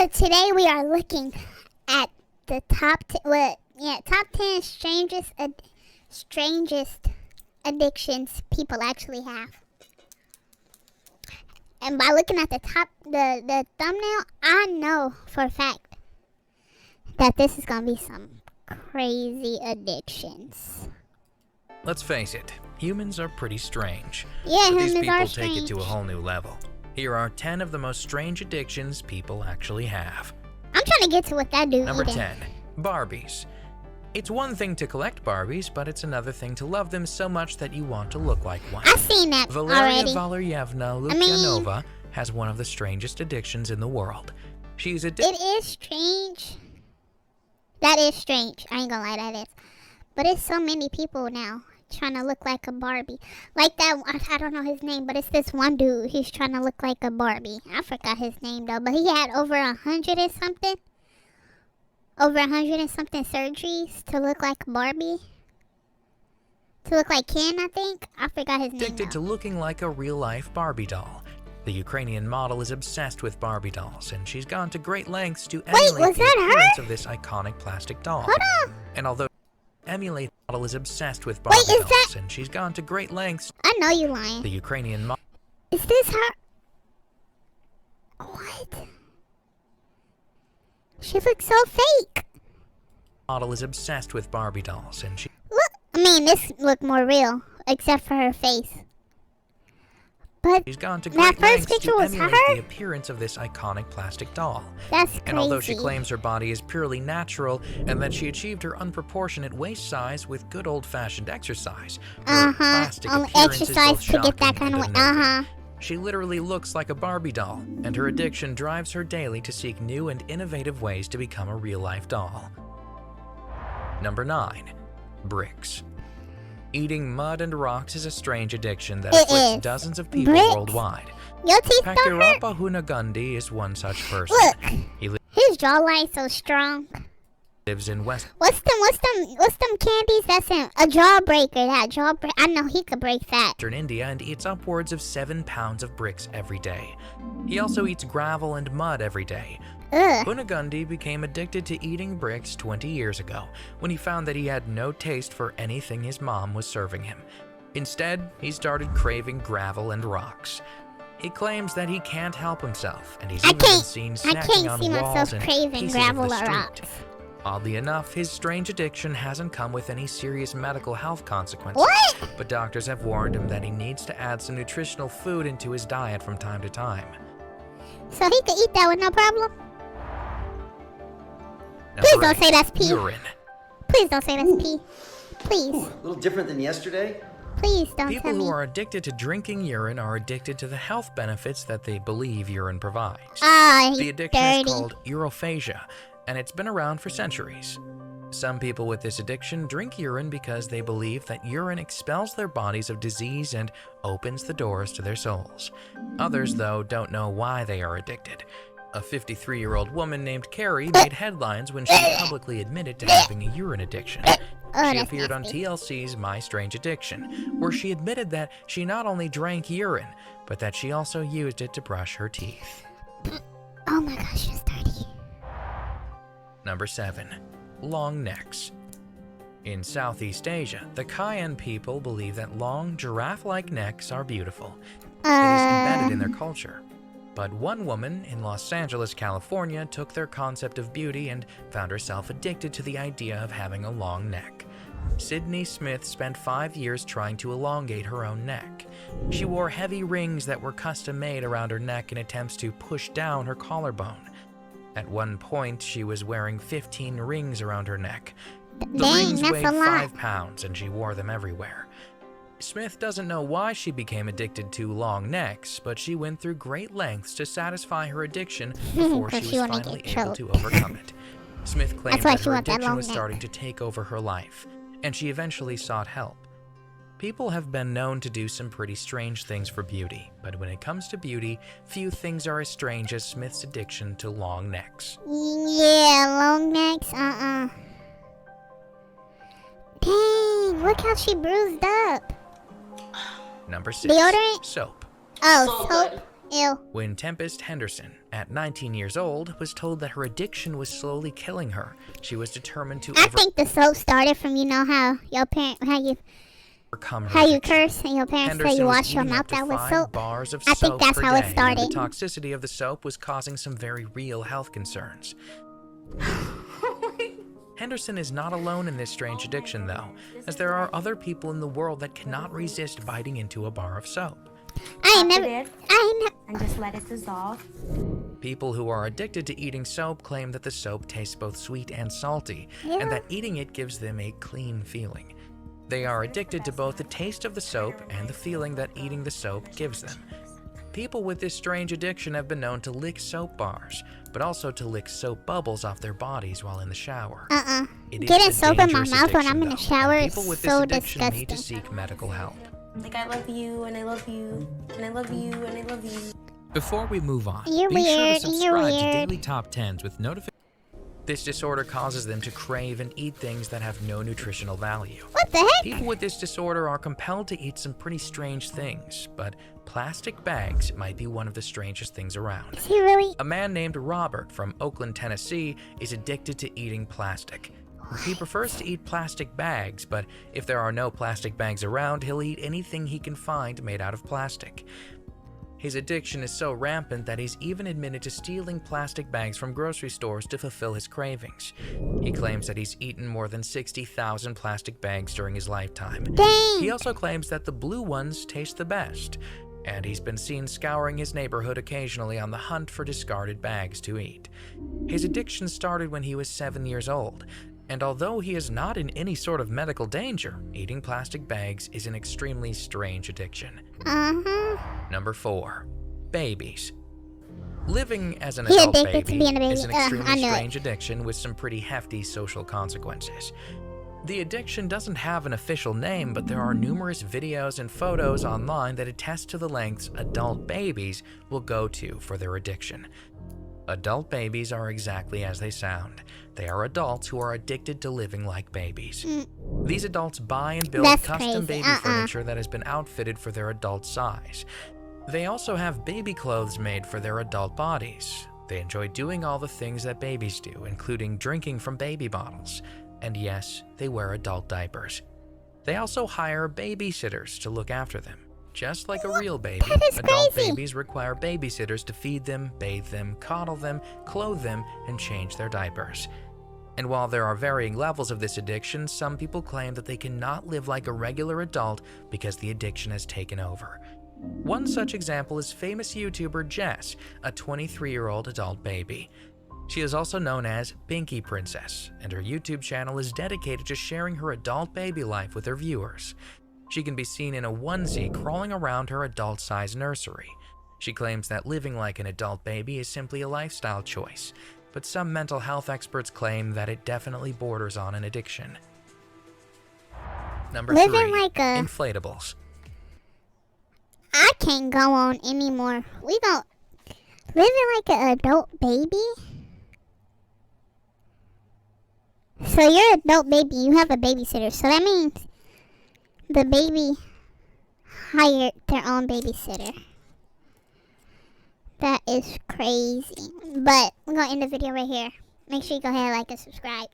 But today we are looking at the top 10 strangest addictions people actually have. And by looking at the thumbnail, I know for a fact that this is gonna be some crazy addictions. Let's face it, humans are pretty strange. Yeah, but humans these people are take it to a strange. whole new level. Here are 10 of the most strange addictions people actually have. I'm trying to get to what that dude Number eating. 10, Barbies. It's one thing to collect Barbies, but it's another thing to love them so much that you want to look like one. I've seen that Valeria already. Valeryevna Lukyanova has one of the strangest addictions in the world. She's addicted. It is strange. That is strange. I ain't gonna lie, that is. But it's so many people now trying to look like a Barbie. Like that, I don't know his name, but it's this one dude. He's trying to look like a Barbie. I forgot his name though, but he had over 100 and something. Over 100 and something surgeries to look like Barbie. To look like Ken, I think. I forgot his name Addicted to though. looking like a real-life Barbie doll. The Ukrainian model is obsessed with Barbie dolls, and she's gone to great lengths to emulate was the that appearance her? of this iconic plastic doll. Hold on. And although emulate the model is obsessed with Barbie is dolls, that- and she's gone to great lengths, I know you lying. the Ukrainian Is this her? What? She looks so fake. model is obsessed with Barbie dolls, and she's Look, I mean, this look more real, except for her face. But gone to that great first lengths picture to was emulate her? the appearance of this iconic plastic doll. that's crazy. And although she claims her body is purely natural and that she achieved her unproportionate waist size with good old-fashioned exercise, her plastic Only appearance is exercise both to get that shocking kind of and way. unnerving. She literally looks like a Barbie doll, and her addiction drives her daily to seek new and innovative ways to become a real-life doll. Number 9. Bricks. Eating mud and rocks is a strange addiction that It afflicts is. dozens of people Bricks? worldwide. Your teeth don't hurt. Pakirapa Hunagandi is one such person. Look, He his jawline so strong. lives in West What's them candies? That's him. A jawbreaker. That jawbreaker. I know he could break that. Western India and eats upwards of 7 pounds of bricks every day. He also eats gravel and mud every day. Ugh. Hunagandi became addicted to eating bricks 20 years ago when he found that he had no taste for anything his mom was serving him. Instead, he started craving gravel and rocks. He claims that he can't help himself, and he's I even been can't- seen I snacking can't on see walls myself and craving pieces gravel of the or street. rocks. Oddly enough, his strange addiction hasn't come with any serious medical health consequences. What? But doctors have warned him that he needs to add some nutritional food into his diet from time to time. So he could eat that with no problem? Number Please don't 8, say that's pee. urine. Please don't say that's pee. Please. A little different than yesterday. Please don't People tell who me. are addicted to drinking urine are addicted to the health benefits that they believe urine provides. Ah, The he's addiction dirty. is called urophagia, and it's been around for centuries. Some people with this addiction drink urine because they believe that urine expels their bodies of disease and opens the doors to their souls. Others, though, don't know why they are addicted. A 53-year-old woman named Carrie made headlines when she publicly admitted to having a urine addiction. Oh, She that's appeared on nasty. TLC's My Strange Addiction, where she admitted that she not only drank urine, but that she also used it to brush her teeth. Oh my gosh, it's dirty. Number 7. Long necks. In Southeast Asia, the Kayan people believe that long, giraffe-like necks are beautiful. It is embedded in their culture. But one woman in Los Angeles, California, took their concept of beauty and found herself addicted to the idea of having a long neck. Sydney Smith spent 5 years trying to elongate her own neck. She wore heavy rings that were custom-made around her neck in attempts to push down her collarbone. At one point, she was wearing 15 rings around her neck. The Dang, rings that's weighed a lot. 5 pounds, and she wore them everywhere. Smith doesn't know why she became addicted to long necks, but she went through great lengths to satisfy her addiction before she 'Cause was she wanna finally get able choked. to overcome it. Smith claimed why that she her want that addiction long was neck. starting to take over her life, and she eventually sought help. People have been known to do some pretty strange things for beauty, but when it comes to beauty, few things are as strange as Smith's addiction to long necks. Yeah, long necks. Dang, look how she bruised up. Number 6. Deodorant? Soap. Oh, soap. Ew. When Tempest Henderson At 19 years old, was told that her addiction was slowly killing her. She was determined to I think the soap started from, you know, how your parent, overcome her how you addiction. curse and your parents say Henderson you was wash your eating mouth up to out with 5 soap. bars of I think soap that's per how it day, and started. the toxicity of the soap was causing some very real health concerns. Henderson is not alone in this strange addiction, though, as there are other people in the world that cannot resist biting into a bar of soap. And just let it dissolve. People who are addicted to eating soap claim that the soap tastes both sweet and salty, and that eating it gives them a clean feeling. They are addicted to both the taste of the soap and the feeling that eating the soap gives them. People with this strange addiction have been known to lick soap bars, but also to lick soap bubbles off their bodies while in the shower. Getting soap in my mouth when I'm in the shower is people with so this addiction need to disgusting. seek medical help. Like, I love you, and I love you, and I love you, and I love you. Before we move on, You're be sure weird, to you're subscribe to weird. Daily Top 10s with notifications. This disorder causes them to crave and eat things that have no nutritional value. What the heck? People with this disorder are compelled to eat some pretty strange things, but plastic bags might be one of the strangest things around. Is he really? A man named Robert from Oakland, Tennessee, is addicted to eating plastic. He prefers to eat plastic bags, but if there are no plastic bags around, he'll eat anything he can find made out of plastic. His addiction is so rampant that he's even admitted to stealing plastic bags from grocery stores to fulfill his cravings. He claims that he's eaten more than 60,000 plastic bags during his lifetime. Dang. He also claims that the blue ones taste the best, and he's been seen scouring his neighborhood occasionally on the hunt for discarded bags to eat. His addiction started when he was 7 years old, and although he is not in any sort of medical danger, eating plastic bags is an extremely strange addiction. Number 4. Babies. Living as an He adult addicted to baby being a baby. is an I extremely knew it. strange addiction with some pretty hefty social consequences. The addiction doesn't have an official name, but there are numerous videos and photos online that attest to the lengths adult babies will go to for their addiction. Adult babies are exactly as they sound. They are adults who are addicted to living like babies. These adults buy and build That's custom crazy. baby furniture that has been outfitted for their adult size. They also have baby clothes made for their adult bodies. They enjoy doing all the things that babies do, including drinking from baby bottles. And yes, they wear adult diapers. They also hire babysitters to look after them. Just like a real baby, That is adult crazy. babies require babysitters to feed them, bathe them, coddle them, clothe them, and change their diapers. And while there are varying levels of this addiction, some people claim that they cannot live like a regular adult because the addiction has taken over. One such example is famous YouTuber Jess, a 23-year-old adult baby. She is also known as Binky Princess, and her YouTube channel is dedicated to sharing her adult baby life with her viewers. She can be seen in a onesie crawling around her adult-sized nursery. She claims that living like an adult baby is simply a lifestyle choice, but some mental health experts claim that it definitely borders on an addiction. Number 3. Living like a- Inflatables. I can't go on anymore. We gon' living like an adult baby. So you're an adult baby. You have a babysitter. So that means the baby hired their own babysitter. That is crazy. But we're gonna end the video right here. Make sure you go ahead, like, and subscribe.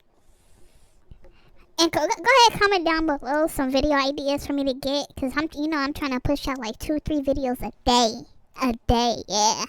And go ahead, comment down below some video ideas for me to get, cause I'm trying to push out like 2-3 videos a day. Yeah.